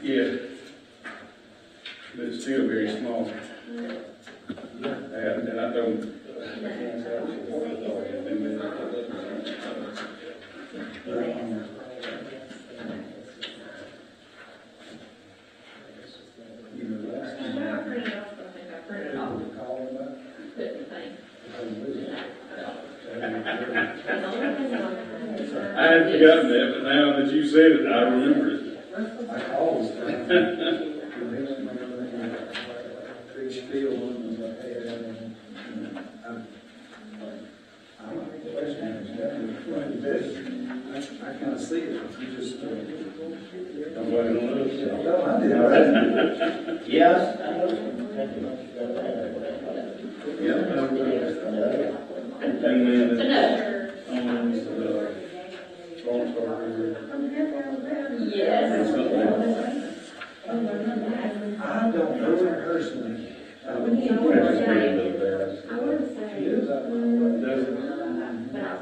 Yeah. But it's still very small. And I don't. I had forgotten that, but now that you said it, I remember it. I always big spiel on my head, and I kind of see it. You just Nobody knows. no, I did. Yes. Yeah. And then Yes. I don't know her personally. I would say.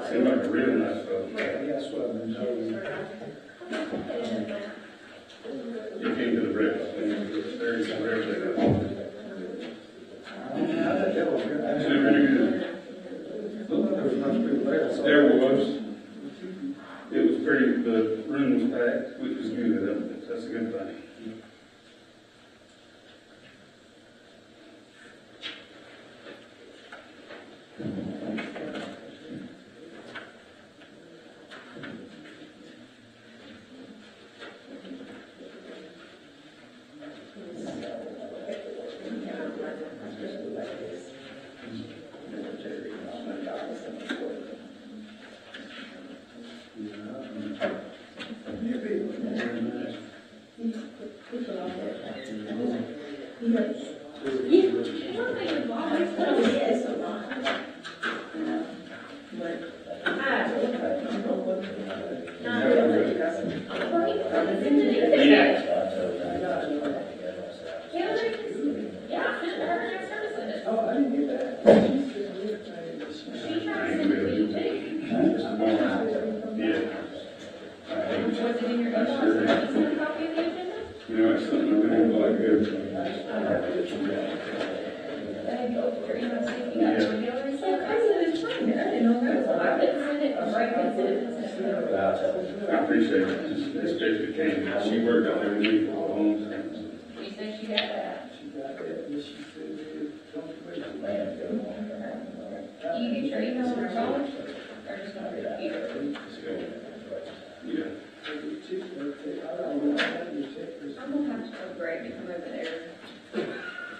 Seems like a real nice fellow. That's what I've been told. You came to the breakfast, and there's some rare that actually really good. There was. It was pretty, the room was packed, which was good. That's a good thing. I appreciate it. Especially Kane. She worked out there with me for a long time. You say she got that? Do you get your email on your phone? Or just on your computer? Yeah. I'm gonna have to go break and come over there.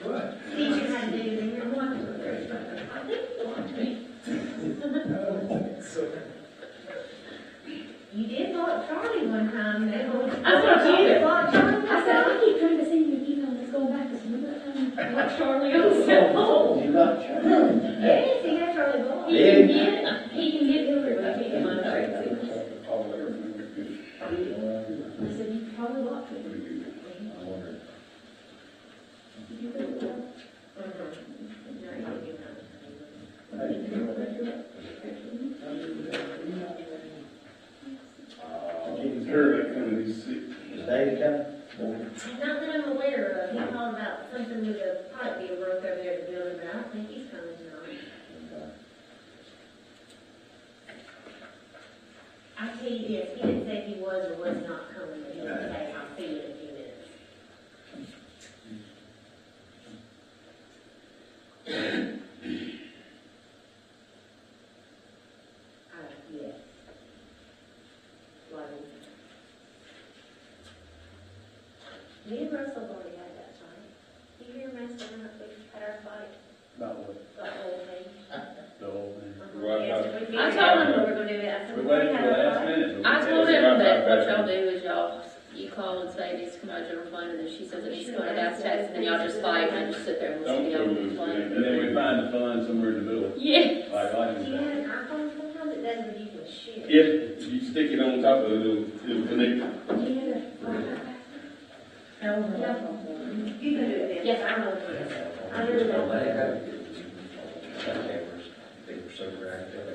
What? Teach you how to do your one. You did block Charlie one time. I thought you did block Charlie. I said, I keep trying to send you an email that's going back to some other time. Block Charlie on his cell phone. You got Charlie? Yes, he got Charlie blocked. He can get Hillary, but I can't get mine straight. I said, you probably blocked him. Did you put it up? Heard that kind of these sick. Is David coming? Not that I'm aware of. He called about something with a pipe being broke over there at the building, but I don't think he's coming tonight. I tell you this, he didn't say he was or was not coming, but he did say, I'll see you in a few minutes. Yes. Me and Russell already had that fight. You hear Russell when we had our fight? About what? The whole thing. The whole thing. I told him we were gonna do that. I said, We we waited had till the our last fight. minute. I told him that what y'all do is you call and say it needs to come out of general fund, and then she says it needs to go out of gas tax, and then y'all just fight and just sit there and listen to y'all complain. And then we find the fund somewhere in the middle. Yeah. Like Do you have an iPhone? Sometimes it does when you can shit. Yeah, if you stick it on top of it, it'll connect. Yeah. You can do it then. Yes, I know it is. I really don't. They were so reactive.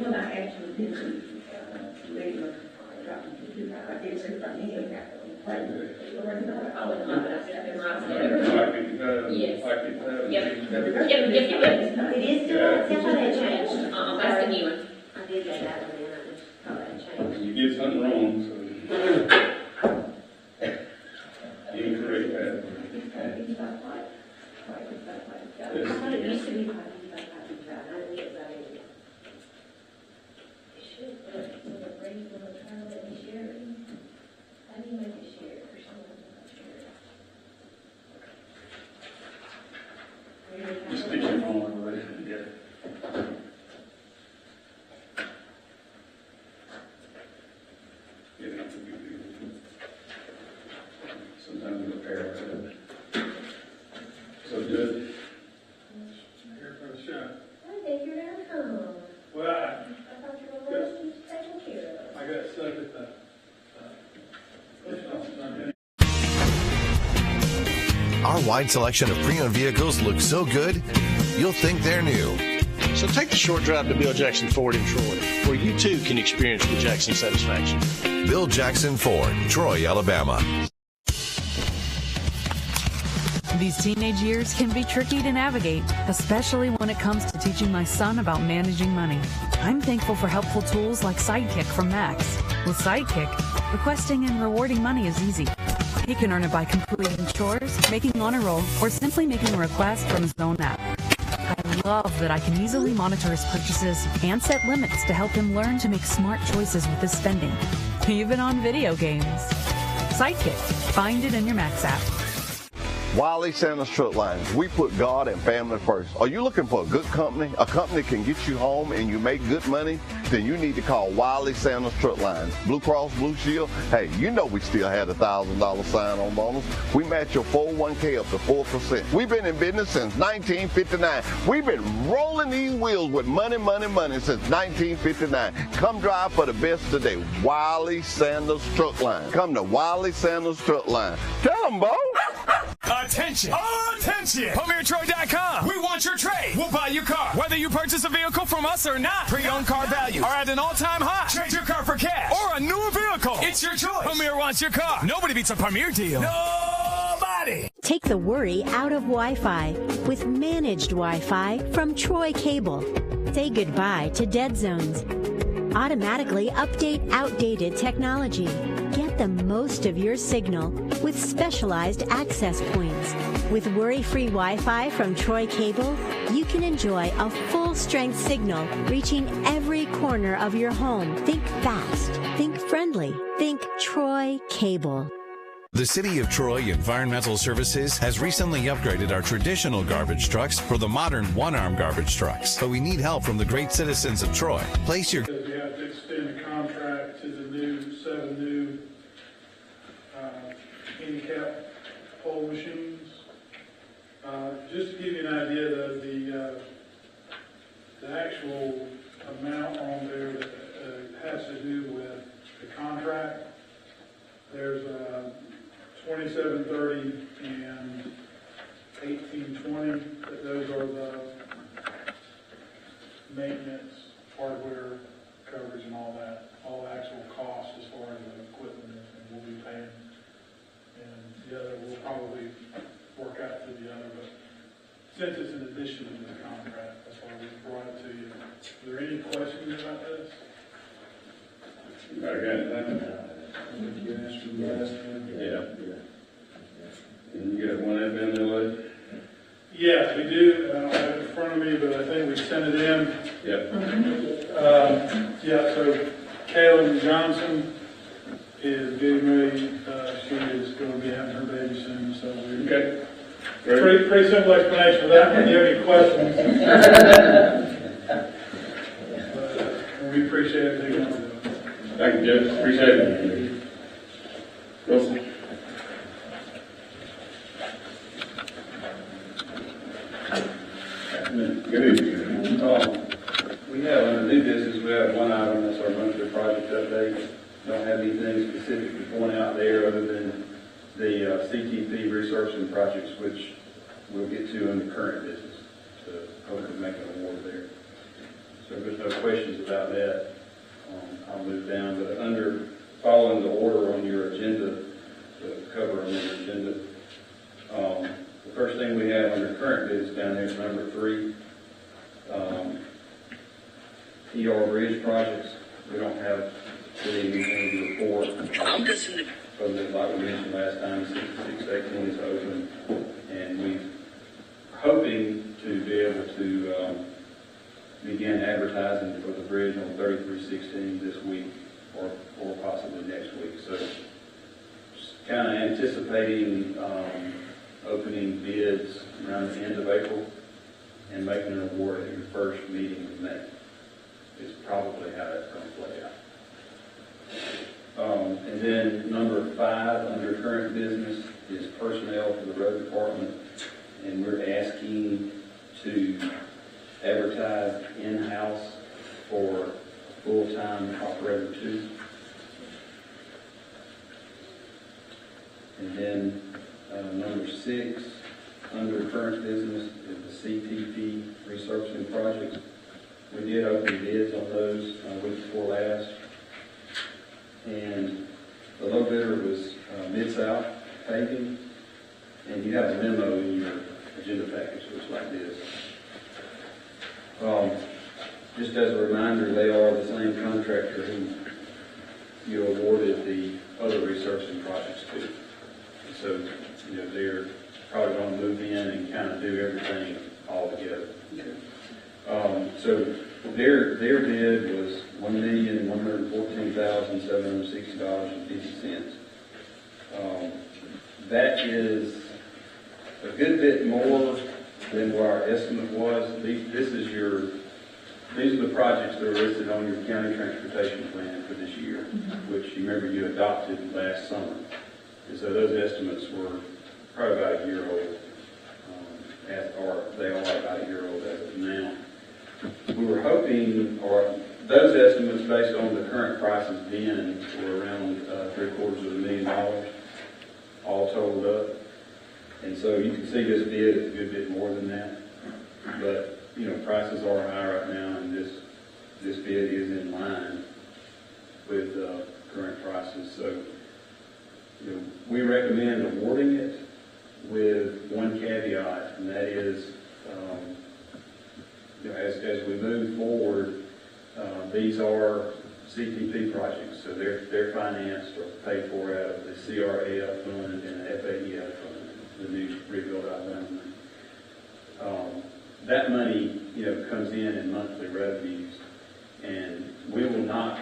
Well, I actually did. They were dropping. I wouldn't mind, I just memorized it. 555. Yes. 555. Yep. It is still, that's how that changed. That's the new one. I did get that one, and I just thought that changed. You did something wrong, so. You can correct that. I thought it used to be 555, I didn't get that in. It should, but so the Brady's gonna try to let me share it. How do you make it share for someone to not share it? Just stick your phone with it. Yeah. Yeah, that's a good deal. Sometimes it'll pair like that. So good. Here for the shot. I think you're gonna come. Well, I thought you were gonna let us taken care of. I got stuck at the, Our wide selection of pre-owned vehicles looks so good, you'll think they're new. So take the short drive to Bill Jackson Ford in Troy, where you too can experience the Jackson satisfaction. Bill Jackson Ford, Troy, Alabama. These teenage years can be tricky to navigate, especially when it comes to teaching my son about managing money. I'm thankful for helpful tools like Sidekick from Max. With Sidekick, requesting and rewarding money is easy. He can earn it by completing chores, making honor roll, or simply making a request from his own app. I love that I can easily monitor his purchases and set limits to help him learn to make smart choices with his spending, even on video games. Sidekick. Find it in your Max app. Wiley Sanders Truck Lines. We put God and family first. Are you looking for a good company? A company that can get you home and you make good money? Then you need to call Wiley Sanders Truck Lines. Blue Cross Blue Shield. Hey, you know we still had a $1,000 sign-on bonus. We match your 401k up to 4%. We've been in business since 1959. We've been rolling these wheels with money, money, money since 1959. Come drive for the best today. Wiley Sanders Truck Line. Come to Wiley Sanders Truck Line. Tell them, Bo. Attention! Attention! PremierTroy.com. We want your trade. We'll buy your car. Whether you purchase a vehicle from us or not, pre-owned car values are at an all-time high. Trade your car for cash or a newer vehicle. It's your choice. Premier wants your car. Nobody beats a Premier deal. Nobody! Take the worry out of Wi-Fi with managed Wi-Fi from Troy Cable. Say goodbye to dead zones. Automatically update outdated technology. Get the most of your signal with specialized access points. With worry-free Wi-Fi from Troy Cable, you can enjoy a full-strength signal reaching every corner of your home. Think fast. Think friendly. Think Troy Cable. The City of Troy Environmental Services has recently upgraded our traditional garbage trucks for the modern one-arm garbage trucks. But we need help from the great citizens of Troy. Place your... because we have to extend the contract to the new, 7 new handicap pole machines. Just to give you an idea of the actual amount on there that has to do with the contract, there's 2730 and 1820. Those are the maintenance, hardware coverage, and all that. All the actual costs as far as the equipment and we'll be paying. And the other will probably work out to the other, but since it's an addition to the contract, that's why we brought it to you. Are there any questions about this? I got it. Yeah. And you got one FMLA? Yes, we do. I don't have it in front of me, but I think we sent it in. Yep. Yeah, so Kaylin Johnson is getting ready. She is going to be having her baby soon, so we Okay. pretty simple explanation for that. If you have any questions, we appreciate it. Thank you, Jeff. Appreciate it. Wilson. Good evening. We have, under new business, we have one item, that's our monthly project update. Don't have anything specific to point out there other than the Ctp Researching Projects, which we'll get to in the current business to hopefully make an award there. So if there's no questions about that, I'll move down. But under, following the on the agenda. The first thing we have under current business down there is number 3. ER bridge projects. We don't have really anything to report. So that, like we mentioned last time, 618 is open, and we're hoping to be able to begin advertising for the bridge on 3316 this week, or possibly next week. So, kind of anticipating opening bids around the end of April and making an award at your first meeting in May. Is probably how that's going to play out. And then number 5 under current business is personnel for the road department, and we're asking to advertise in-house for full-time operator 2. And then number 6 under current business is the Ctp Researching Project. We did open bids on those week before last, and the low bidder was Mid-South Paving, and you have a memo in your agenda package, looks like this. Just as a reminder, they are the same contractor who you awarded the other researching projects to. And so, you know, they're probably going to move in and kind of do everything all together. So their bid was $1,114,760.50. That is a good bit more than what our estimate was. These are the projects that are listed on your county transportation plan for this year, which you remember you adopted last summer. And so those estimates were probably about a year old, they are about a year old as of now. We were hoping, or those estimates based on the current prices then were around $750,000, all totaled up. And so you can see this bid is a good bit more than that. But, you know, prices are high right now, and this bid is in line with current prices. So, you know, we recommend awarding it with one caveat, and that is, you know, as we move forward, these are CTP projects, so they're financed or paid for out of the CRAF fund and the FAEF fund, the new rebuild outline money. That money, you know, comes in monthly revenues, and we will not,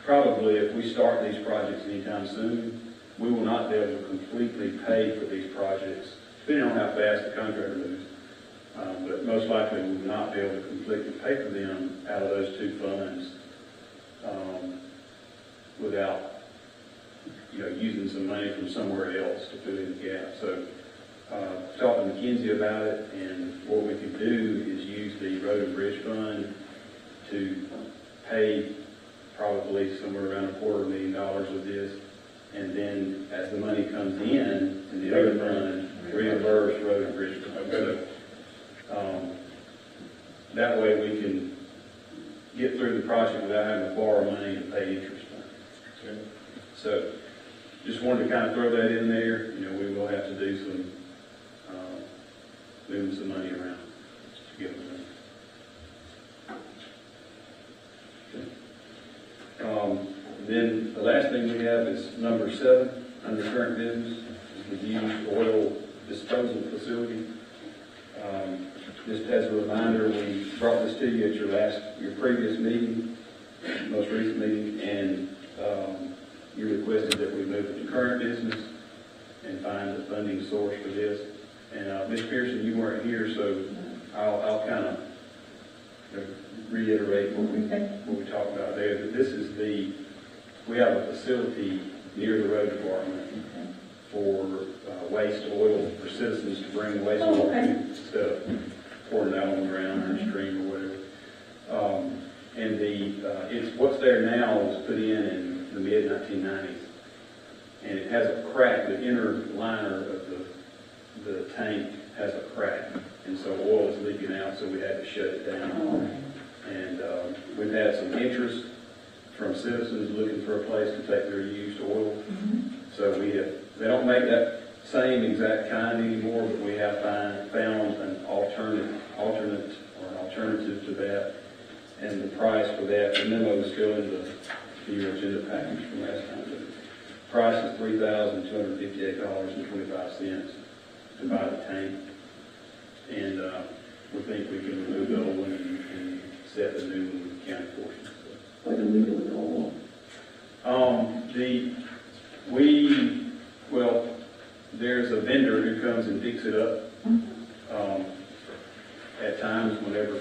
probably if we start these projects anytime soon, we will not be able to completely pay for these projects, depending on how fast the contractor moves. But most likely we will not be able to completely pay for them out of those 2 funds without, you know, using some money from somewhere else to fill in the gap. So talked to McKinsey about it, and what we could do is use the Road and Bridge Fund to pay probably somewhere around $250,000 of this, and then as the money comes in the other fund, reimburse Road and Bridge Fund. Okay. So, that way we can get through the project without having to borrow money and pay interest on it. Okay. So, just wanted to kind of throw that in there. You know, we will have to do some moving some money around to get them done. Then the last thing we have is number 7 under current business, is the used oil disposal facility. Just as a reminder, we brought this to you at your previous meeting, most recent meeting, and you requested that we move it to current business and find a funding source for this. And Ms. Pearson, you weren't here, so I'll kind of reiterate what we talked about there. That this is we have a facility near the road department for waste oil, for citizens to bring waste oil stuff, pour it out on the ground or a stream or whatever. And it's what's there now was put in the mid-1990s, and it has a crack. The inner liner of the tank has a crack, and so oil is leaking out, so we had to shut it down. And we've had some interest from citizens looking for a place to take their used oil. So they don't make that same exact kind anymore, but we have found an alternative to that. And the price for that, the memo is still in the agenda package from last time. The price is $3,258.25 to buy the tank. And we think we can remove the old one and set the new one with the county portion. What do we do with the old one? There's a vendor who comes and picks it up. At times, whenever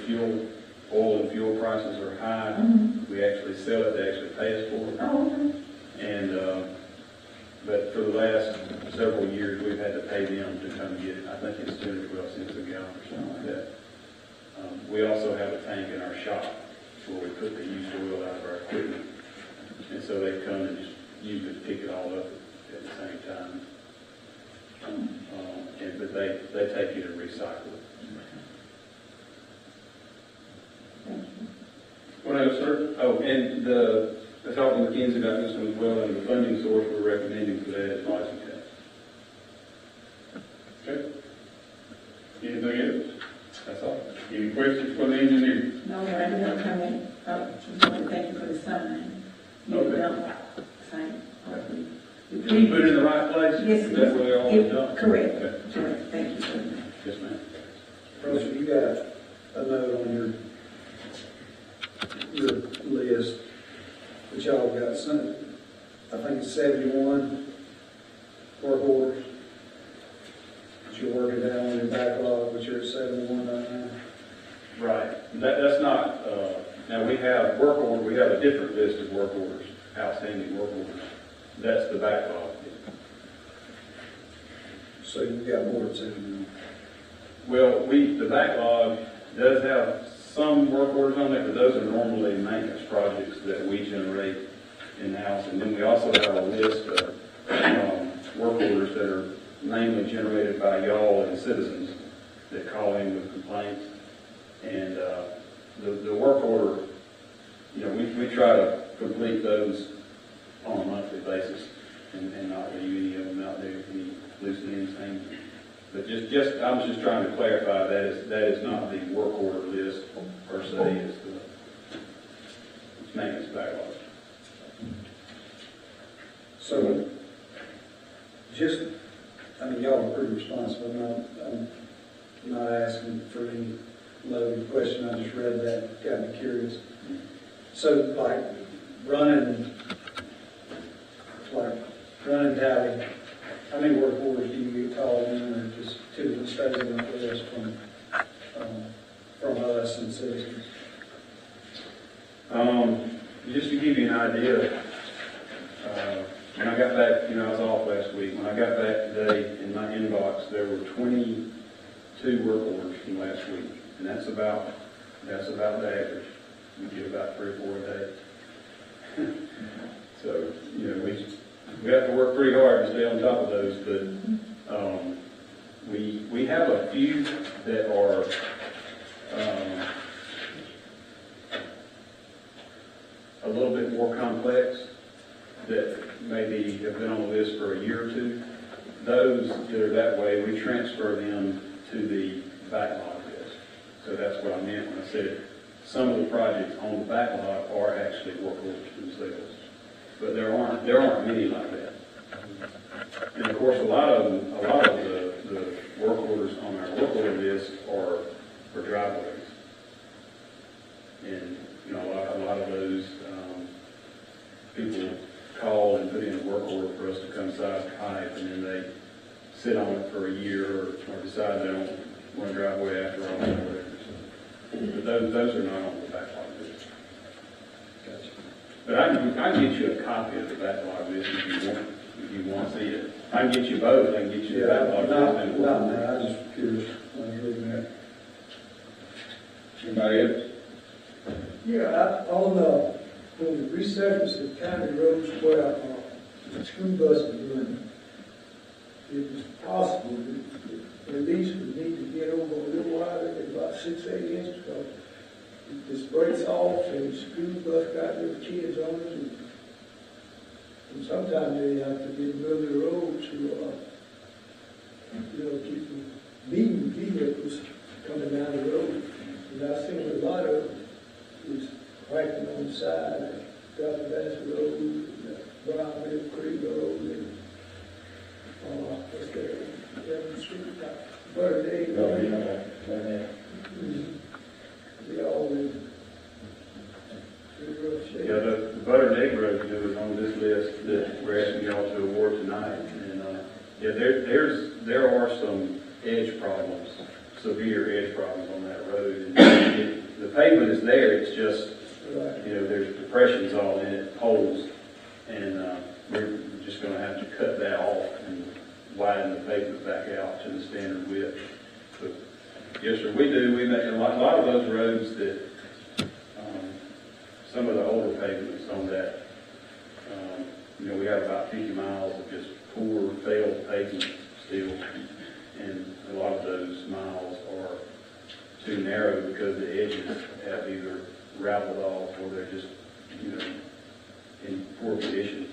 oil and fuel prices are high, we actually sell it, they actually pay us for it. And, but for the last several years, we've had to pay them to come get it. I think it's 212 cents a gallon or something like that. We also have a tank in our shop where we put the used oil out of our equipment. And so they come and just usually pick it all up at the same time. But they take it and recycle it. What else, sir? Oh, and I talked to McKinsey about this one as well, and the funding source we're recommending for that is license tax. Okay. Anything else? That's all. Any questions for the engineer? No, I do have a comment. Thank you for the sign. Okay. Sign. Can you put it in the right place? Yes, that's where they're all done? Correct. Okay. Correct. Thank you. Yes, ma'am. Roger, you got a note on your list that y'all got sent. I think it's 71 work orders that you're working down on your backlog, but you're at 71 right now. Right. That's not. Now we have work orders. We have a different list of work orders, outstanding work orders. That's the backlog. So you've got more than 71. Well, the backlog does have some work orders on there, but those are normally maintenance projects that we generate in-house. And then we also have a list of work orders that are mainly generated by y'all and citizens that call in with complaints. And the work order, we try to complete those on a monthly basis and not leave any of them out there, any loose ends hanging. But I'm just trying to clarify that is not the work order list per se, it's maintenance backlog. So, y'all are pretty responsible. I'm not asking for any loaded question. I just read that, got me curious. So, running tally, how many work orders do you get called in, or just two that stay on the list from us and citizens? Just to give you an idea, when I got back, I was off last week. When I got back today in my inbox, there were 22 work orders from last week, and that's about the average. We get about 3 or 4 a day. So we have to work pretty hard to stay on top of those, but we have a few that are a little bit more complex that maybe have been on the list for a year or two. Those that are that way, we transfer them to the backlog list. So that's what I meant when I said some of the projects on the backlog are actually work orders themselves. But there aren't many like that. And of course, a lot of the work orders on our work order list are for driveways. And a lot of those people call and put in a work order for us to come size pipe, and then they sit on it for a year or decide they don't want to driveway after all or whatever. But those are not on the backlog list. Gotcha. But I can get you a copy of the backlog list if you want to see it. I can get you both. I can get you the backlog list. No, man, I was just curious. I was reading that. Anybody else? Yeah, when the resurface of county roads where school buses run, it was possible that at least we need to get over a little wider, about 6-8 inches, because it just breaks off and the school bus got little kids on it, and sometimes they have to get rid of the road to keep from meeting vehicles coming down the road. And I seen a lot of is cracking on the side, Dr. Bass Road, and Brown River Creek Road, and what's that, Devon Street, Bird Egg. They all in rough shape. Yeah, the Butter and Egg Road is on this list that we're asking y'all to award tonight. And, yeah, there are some edge problems, severe edge problems on that road. And the pavement is there, it's just, there's depressions all in it, holes. And we're just gonna have to cut that off and widen the pavement back out to the standard width. But, yes, sir, we make a lot of those roads that, some of the older pavements on that, we have about 50 miles of just poor, failed pavement still. And a lot of those miles are too narrow because the edges have either raveled off or they're just, in poor condition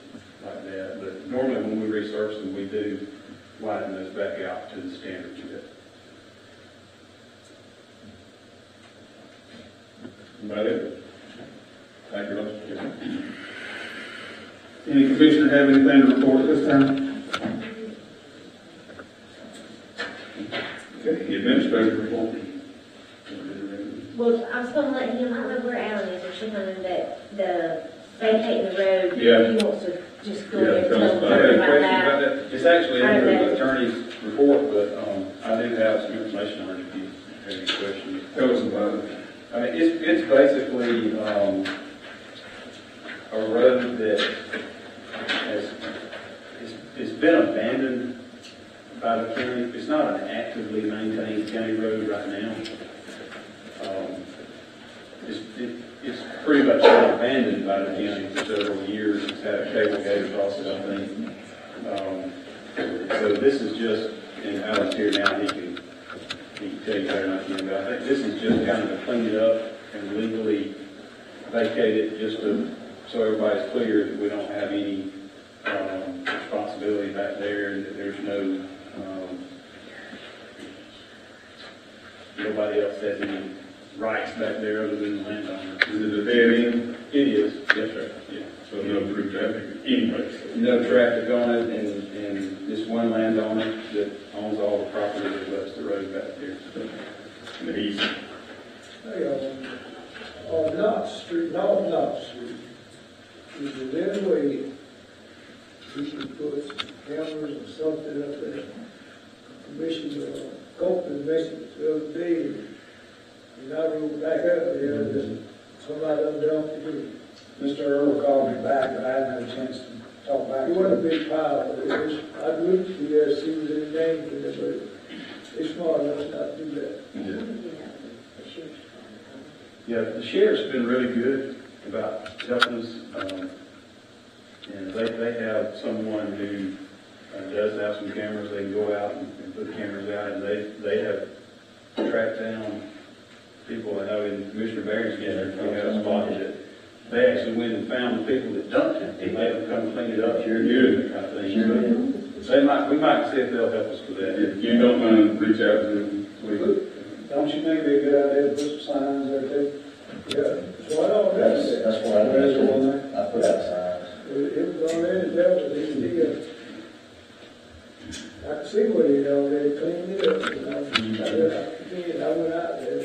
like that. But normally when we resurface them, we do widen those back out to the standard width. About it. Thank you, Mr. Any commissioner have anything to report this time? Okay, the administrative report. Well, I was gonna let him, I don't know where Alan is, or she knows that the vacating the road, Yeah. he wants to just go Yeah, ahead and tell us tell about them Any about questions that. about that? It's actually in the attorney's report, but I do have some information on it if you have any questions. Tell us about it. I mean, it's basically a road that it's been abandoned by the county. It's not an actively maintained county road right now. It's pretty much been abandoned by the county for several years. It's had a cable gate across it, I think. So this is just, and Alan's here now, he can tell you better than I can, but I think this is just kind of to clean it up and legally vacate it just so everybody's clear that we don't have any responsibility back there and that there's no, nobody else has any rights back there other than the landowner. Is it a dead end? It is, yes, sir. Yeah. So no through traffic anyway. No traffic on it, and this one landowner that owns all the property that lets the road back there. And he's, Hey, on Knox Street, North Knox Street, is there any way we can put some cameras or something up there? Commissioner Copeland mentioned it the other day, and I rode back up there, and somebody done dumped it in. Mr. Earl called me back, but I hadn't had a chance to talk back It to wasn't a him. big pile, but it was, I looked through there, see if there was any names in there, but it's smart enough not to do that. Yeah, the sheriff's been really good about helping us, and they have someone who does have some cameras. They can go out and put the cameras out, and they have tracked down people. I know in Commissioner Barron's gathered, we have spotted it. They actually went and found the people that dumped it, and they have come clean it up. Sure did. Kind of thing. But we might see if they'll help us with that. if you don't mind, reach out to him, please. Don't you think it'd be a good idea to put some signs there too? Yeah, so I don't know. That's why I put out signs. It was already dealt with, I could see what he already cleaned it up, and I went out there.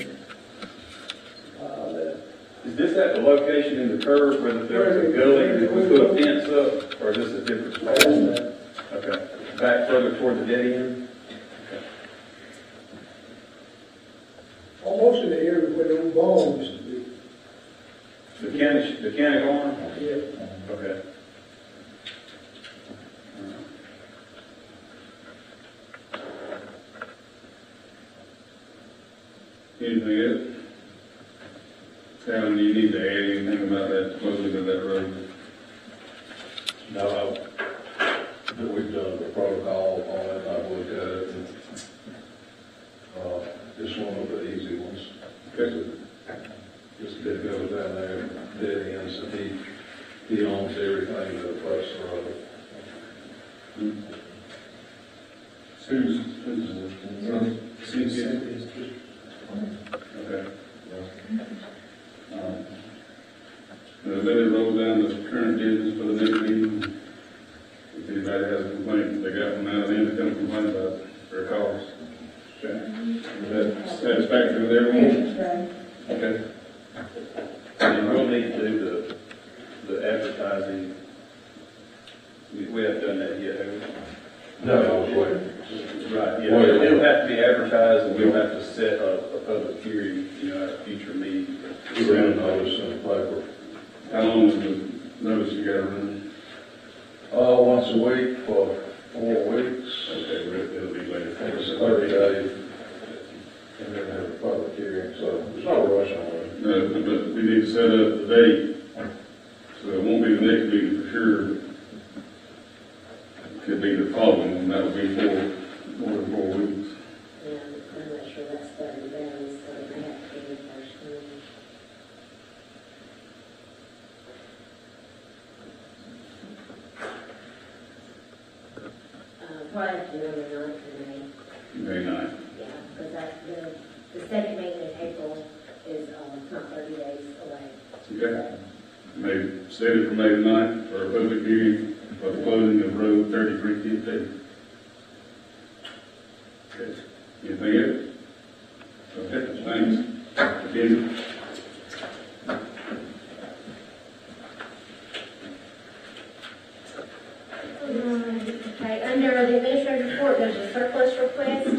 Is this at the location in the curve where there's a gully that we put a fence up, or is this a different spot? Okay, back further toward the dead end? Almost in the area where the old barn used to be. The county barn? Yeah. Okay. Anything else? Alan, do you need to add anything about that, closing of that road? No, that we've done the protocol on it, I've looked at it. It's one of the easy ones. Just did go down there, dead ends, and he owns everything that approaches the road. Susan? Okay. Let it roll down to current business for the next meeting. If anybody has a complaint, they got one out of them to come complain about their calls. Okay. Is that satisfactory with everyone? Okay. And we'll need to do the advertising. We haven't done that yet, have we? No. Right, yeah. It'll have to be advertised, and we'll have to set a public hearing, at a future meeting. We ran a notice in the paper. How long is the notice you got to run? Once a week for 4 weeks. Okay, it'll be later. It's 30 days. And then have a public hearing, so there's no rush on it. No, but we need to set up the date, so it won't be the next meeting for sure. It could be the following, and that'll be more than 4 weeks. Yeah, I'm not sure that's 30 days, so it may have to be the first meeting. Probably have to do it on the 9th of May. May 9th. Yeah, because the second meeting in April is not 30 days away. Okay. Maybe set it for May 9th for a public hearing for the closing of Road 3315. Okay. Anything else? Okay, thanks. Again. Okay, under the administrative report, there's a surplus request.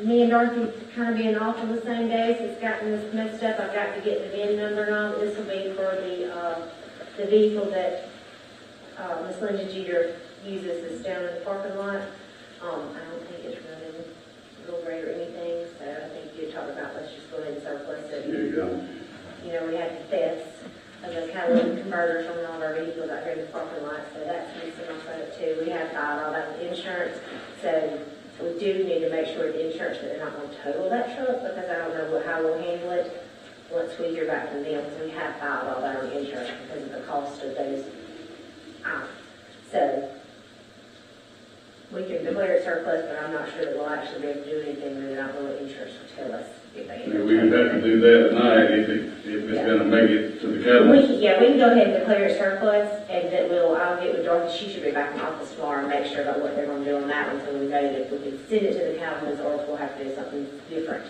Me and Dorothy kind of being off on the same days, it's gotten this messed up. I've got to get the VIN number and all, but this will be for the vehicle that Miss Linda Jeter uses that's down in the parking lot. I don't think it's running real great or anything, so I think you talked about let's just go ahead and surplus it. There you go. We had the thefts of the catalytic converters on all of our vehicles out here in the parking lot, so that's missing off of it too. We have filed all that with insurance, so we do need to make sure the insurance that they're not going to total that truck, because I don't know how we'll handle it once we hear back from them. So we have filed all that on insurance because of the cost of those items. So we can declare it surplus, but I'm not sure that we'll actually be able to do anything with it. I don't know what insurance will tell us if they end up. We would have to do that tonight if it's going to make it to the catalyst. We can go ahead and declare it surplus, and that I'll get with Dorothy. She should be back in the office tomorrow and make sure about what they're going to do on that one, so we know that if we can send it to the catalyst or if we'll have to do something different,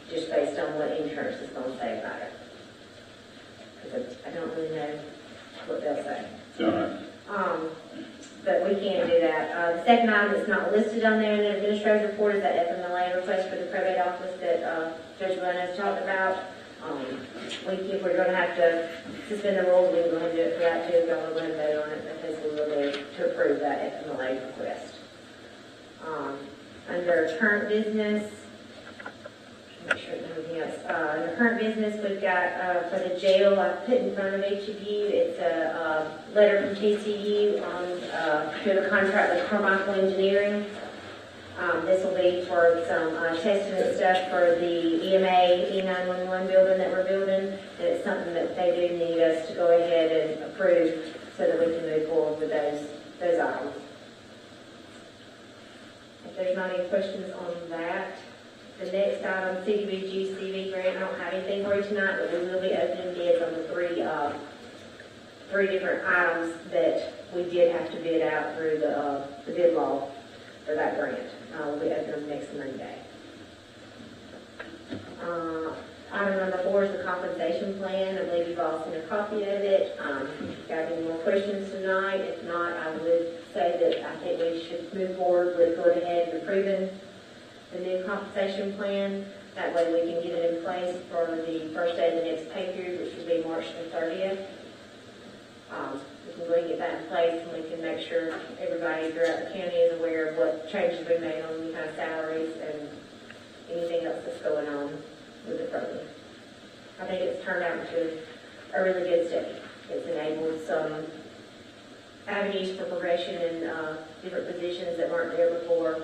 just based on what insurance is going to say about it. Because I don't really know what they'll say. All right. But we can do that. The second item that's not listed on there in the administrative report is that FMLA request for the probate office that Judge Leno's talked about. If we're going to have to suspend the rules, we can go ahead and do it for that too. Don't go ahead and vote on it because we will need to approve that FMLA request. Under current business, make sure everything else. Under current business, we've got for the jail. I put in front of each of you. It's a letter from TCU on to a contract with Carmichael Engineering. This will be for some testing and stuff for the EMA E911 building that we're building. And it's something that they do need us to go ahead and approve so that we can move forward with those items. If there's not any questions on that. The next item, CDBG CV grant, I don't have anything for you tonight, but we will be opening bids on the three different items that we did have to bid out through the bid law for that grant. We'll be opening them next Monday. Item number 4 is the compensation plan. I believe you've all seen a copy of it. Got any more questions tonight? If not, I would say that I think we should move forward with going ahead and approving the new compensation plan. That way we can get it in place for the first day of the next pay period, which will be March the 30th. We can go ahead and get that in place, and we can make sure everybody throughout the county is aware of what changes we made on kind of salaries and anything else that's going on with the program. I think it's turned out into a really good study. It's enabled some avenues for progression in different positions that weren't there before.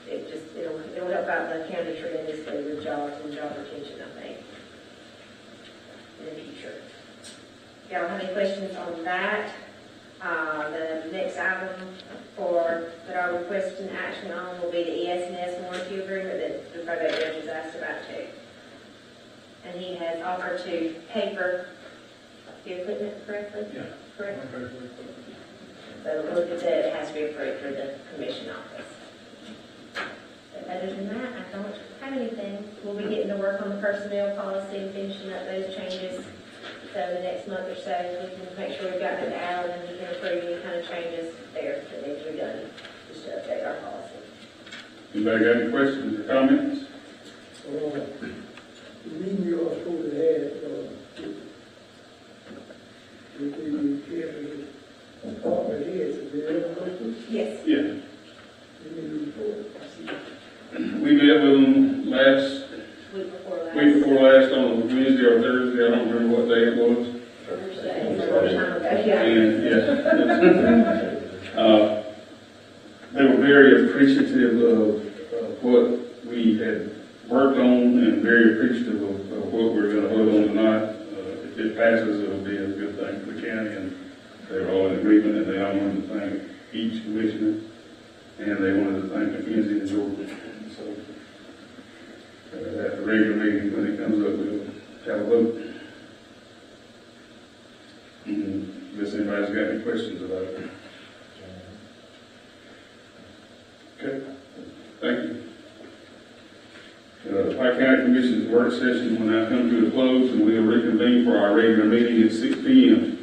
It'll help out the county tremendously with jobs and job retention, I think, in the future. Y'all have any questions on that? The next item that I'm requesting action on will be the ES&S warranty agreement that the probate judge has asked about too. And he has offered to pay for the equipment correctly? Yeah. Correct? Okay. So look at that, it has to be approved for the commission office. But other than that, I don't have anything. We'll be getting to work on the personnel policy and finishing up those changes. So the next month or so, we can make sure we've got it out and we can approve any kind of changes there that need to be done, just to update our policy. Anybody got any questions or comments? The meeting you are supposed to have, with the department heads, is there ever Yes. Yeah. We met with them week before last on Wednesday or Thursday, I don't remember what day it was. And, yeah. They were very appreciative of what we had worked on and very appreciative of what we're going to vote on tonight. If it passes, it'll be a good thing for the county, and they were all in agreement, and they all wanted to thank each commissioner, and they wanted to thank Mackenzie and Georgia. So, at the regular meeting, when it comes up, we'll have a vote. Unless anybody's got any questions about it. Okay, thank you. The Pike County Commission's work session will now come to a close, and we'll reconvene for our regular meeting at 6 p.m.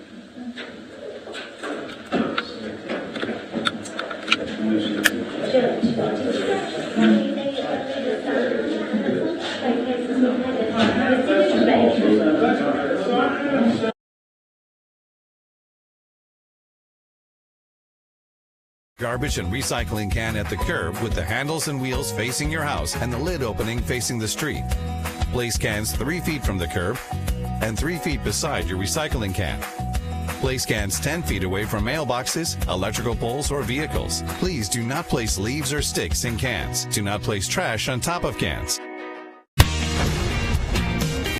Garbage and recycling can at the curb with the handles and wheels facing your house and the lid opening facing the street. Place cans 3 feet from the curb and 3 feet beside your recycling can. Place cans 10 feet away from mailboxes, electrical poles, or vehicles. Please do not place leaves or sticks in cans. Do not place trash on top of cans.